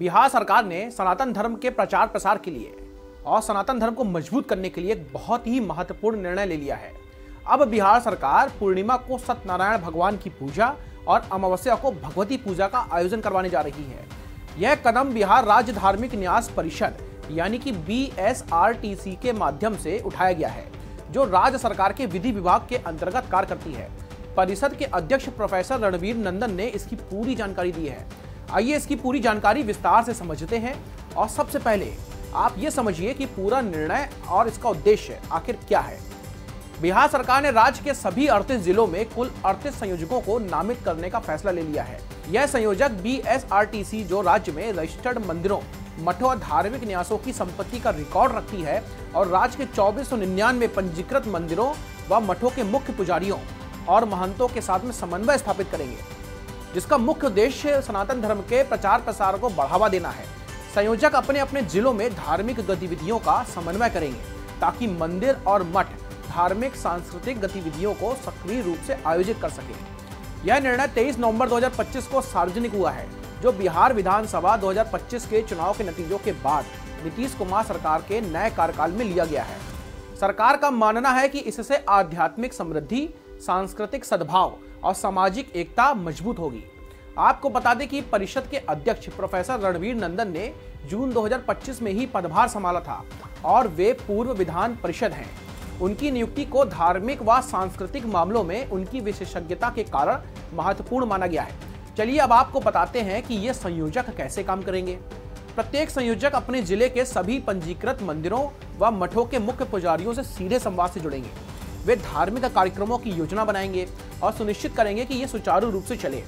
बिहार सरकार ने सनातन धर्म के प्रचार प्रसार के लिए और सनातन धर्म को मजबूत करने के लिए एक बहुत ही महत्वपूर्ण निर्णय ले लिया है। अब बिहार सरकार पूर्णिमा को सत्यनारायण भगवान की पूजा और अमावस्या को भगवती पूजा का आयोजन करवाने जा रही है। यह कदम बिहार राज्य धार्मिक न्यास परिषद यानी कि BSRTC के माध्यम से उठाया गया है, जो राज्य सरकार के विधि विभाग के अंतर्गत कार्य करती है। परिषद के अध्यक्ष प्रोफेसर रणवीर नंदन ने इसकी पूरी जानकारी दी है। आइए इसकी पूरी जानकारी विस्तार से समझते हैं और सबसे पहले आप ये समझिए कि पूरा निर्णय और इसका उद्देश्य आखिर क्या है। बिहार सरकार ने राज्य के सभी 38 जिलों में कुल 38 संयोजकों को नामित करने का फैसला ले लिया है। यह संयोजक BSRTC जो राज्य में रजिस्टर्ड मंदिरों, मठों और धार्मिक न्यासों की संपत्ति का रिकॉर्ड रखती है और राज्य के 2499 पंजीकृत मंदिरों व मठों के मुख्य पुजारियों और महंतों के साथ में समन्वय स्थापित करेंगे, जिसका मुख्य उद्देश्य सनातन धर्म के प्रचार प्रसार को बढ़ावा देना है। संयोजक अपने अपने जिलों में धार्मिक गतिविधियों का समन्वय करेंगे ताकि मंदिर और मठ धार्मिक सांस्कृतिक गतिविधियों को सक्रिय रूप से आयोजित कर सके। यह निर्णय 23 नवंबर 2025 को सार्वजनिक हुआ है, जो बिहार विधानसभा 2025 के चुनाव के नतीजों के बाद नीतीश कुमार सरकार के नए कार्यकाल में लिया गया है। सरकार का मानना है कि इससे आध्यात्मिक समृद्धि, सांस्कृतिक सद्भाव और सामाजिक एकता मजबूत होगी। आपको बता दें कि परिषद के अध्यक्ष प्रोफेसर रणवीर नंदन ने जून 2025 में ही पदभार संभाला था और वे पूर्व विधान परिषद हैं। उनकी नियुक्ति को धार्मिक व सांस्कृतिक मामलों में उनकी विशेषज्ञता के कारण महत्वपूर्ण माना गया है। चलिए अब आपको बताते हैं कि ये संयोजक कैसे काम करेंगे। प्रत्येक संयोजक अपने जिले के सभी पंजीकृत मंदिरों व मठों के मुख्य पुजारियों से सीधे संवाद से जुड़ेंगे। वे धार्मिक कार्यक्रमों की योजना बनाएंगे और सुनिश्चित करेंगे कि ये सुचारू रूप से चले।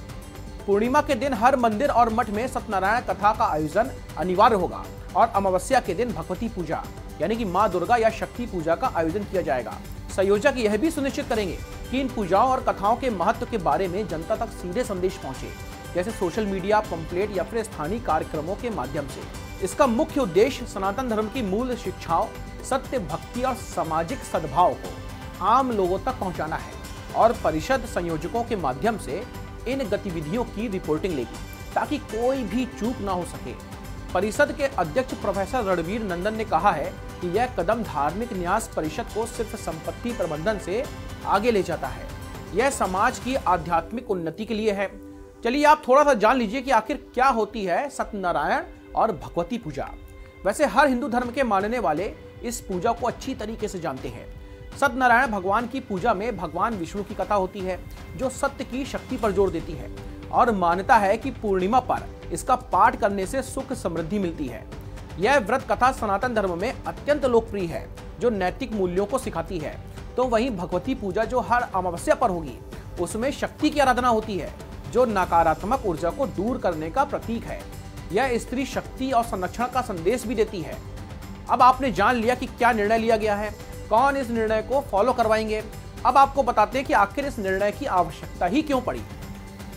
पूर्णिमा के दिन हर मंदिर और मठ में सत्यनारायण कथा का आयोजन अनिवार्य होगा और अमावस्या के दिन भगवती पूजा यानी कि मां दुर्गा या शक्ति पूजा का आयोजन किया जाएगा। संयोजक यह भी सुनिश्चित करेंगे कि इन पूजाओं और कथाओं के महत्व के बारे में जनता तक सीधे संदेश पहुंचे, जैसे सोशल मीडिया, पंपलेट या फिर स्थानीय कार्यक्रमों के माध्यम से। इसका मुख्य उद्देश्य सनातन धर्म की मूल शिक्षाओं, सत्य, भक्ति और सामाजिक सद्भाव को आम लोगों तक पहुंचाना है और परिषद संयोजकों के माध्यम से इन गतिविधियों की रिपोर्टिंग लेगी ताकि कोई भी चूक ना हो सके। परिषद के अध्यक्ष प्रोफेसर रणवीर नंदन ने कहा है कि यह कदम धार्मिक न्यास परिषद को सिर्फ संपत्ति प्रबंधन से आगे ले जाता है, यह समाज की आध्यात्मिक उन्नति के लिए है। चलिए आप थोड़ा सा जान लीजिए कि आखिर क्या होती है सत्यनारायण और भगवती पूजा। वैसे हर हिंदू धर्म के मानने वाले इस पूजा को अच्छी तरीके से जानते हैं। सत्यनारायण भगवान की पूजा में भगवान विष्णु की कथा होती है, जो सत्य की शक्ति पर जोर देती है और मान्यता है कि पूर्णिमा पर इसका पाठ करने से सुख समृद्धि मिलती है। यह व्रत कथा सनातन धर्म में अत्यंत लोकप्रिय है, जो नैतिक मूल्यों को सिखाती है। तो वहीं भगवती पूजा जो हर अमावस्या पर होगी, उसमें शक्ति की आराधना होती है, जो नकारात्मक ऊर्जा को दूर करने का प्रतीक है। यह स्त्री शक्ति और संरक्षण का संदेश भी देती है। अब आपने जान लिया कि क्या निर्णय लिया गया है, कौन इस निर्णय को फॉलो करवाएंगे। अब आपको बताते हैं कि आखिर इस निर्णय की आवश्यकता ही क्यों पड़ी।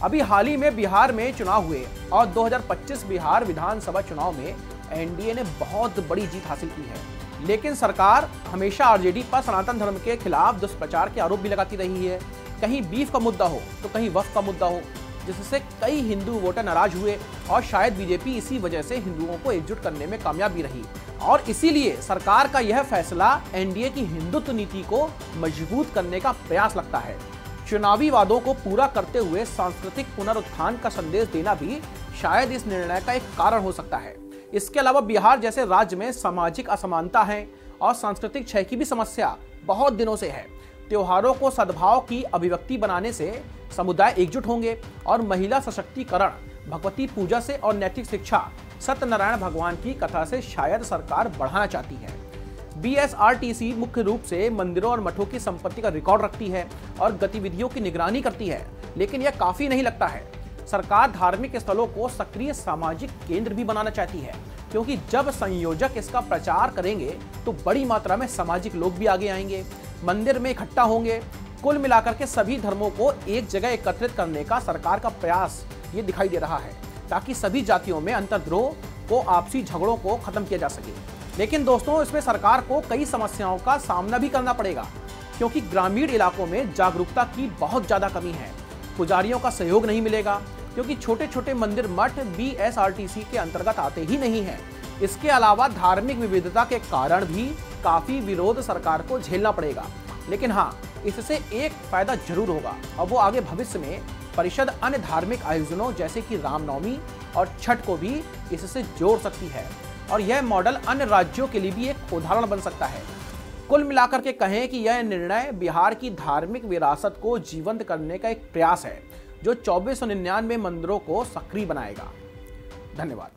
अभी हाल ही में बिहार में चुनाव हुए और 2025 बिहार विधानसभा चुनाव में एनडीए ने बहुत बड़ी जीत हासिल की है, लेकिन सरकार हमेशा आरजेडी पर सनातन धर्म के खिलाफ दुष्प्रचार के आरोप भी लगाती रही है। कहीं बीफ का मुद्दा हो तो कहीं वक्फ का मुद्दा हो, जिससे कई हिंदू वोटर नाराज हुए और शायद बीजेपी इसी वजह से हिंदुओं को एकजुट करने में कामयाब भी रही और इसीलिए सरकार का यह फैसला एनडीए की हिंदुत्व नीति को मजबूत करने का प्रयास लगता है। चुनावी वादों को पूरा करते हुए सांस्कृतिक पुनरुत्थान का संदेश देना भी शायद इस निर्णय का एक कारण हो सकता है। इसके अलावा बिहार जैसे राज्य में सामाजिक असमानता है और सांस्कृतिक क्षय की भी समस्या बहुत दिनों से है। त्योहारों को सद्भाव की अभिव्यक्ति बनाने से समुदाय एकजुट होंगे और महिला सशक्तिकरण, भगवती पूजा से और नैतिक शिक्षा सत्यनारायण भगवान की कथा से शायद सरकार बढ़ाना चाहती है। BSRTC मुख्य रूप से मंदिरों और मठों की संपत्ति का रिकॉर्ड रखती है और गतिविधियों की निगरानी करती है, लेकिन यह काफी नहीं लगता है। सरकार धार्मिक स्थलों को सक्रिय सामाजिक केंद्र भी बनाना चाहती है, क्योंकि जब संयोजक इसका प्रचार करेंगे तो बड़ी मात्रा में सामाजिक लोग भी आगे आएंगे, मंदिर में इकट्ठा होंगे। कुल मिलाकर के सभी धर्मों को एक जगह एकत्रित करने का सरकार का प्रयास ये दिखाई दे रहा है, ताकि सभी जातियों में अंतर्द्रोह को, आपसी झगड़ों को खत्म किया जा सके। लेकिन दोस्तों, इसमें सरकार को कई समस्याओं का सामना भी करना पड़ेगा, क्योंकि ग्रामीण इलाकों में जागरूकता की बहुत ज्यादा कमी है। पुजारियों का सहयोग नहीं मिलेगा, क्योंकि छोटे छोटे मंदिर मठ बीएसआरटीसी के अंतर्गत आते ही नहीं हैं। इसके अलावा धार्मिक विविधता के कारण भी काफी विरोध सरकार को झेलना पड़ेगा। लेकिन हाँ, इससे एक फायदा जरूर होगा और वो आगे भविष्य में परिषद अन्य धार्मिक आयोजनों जैसे कि रामनवमी और छठ को भी इससे जोड़ सकती है और यह मॉडल अन्य राज्यों के लिए भी एक उदाहरण बन सकता है। कुल मिलाकर के कहें कि यह निर्णय बिहार की धार्मिक विरासत को जीवंत करने का एक प्रयास है जो 2499 मंदिरों को सक्रिय बनाएगा। धन्यवाद।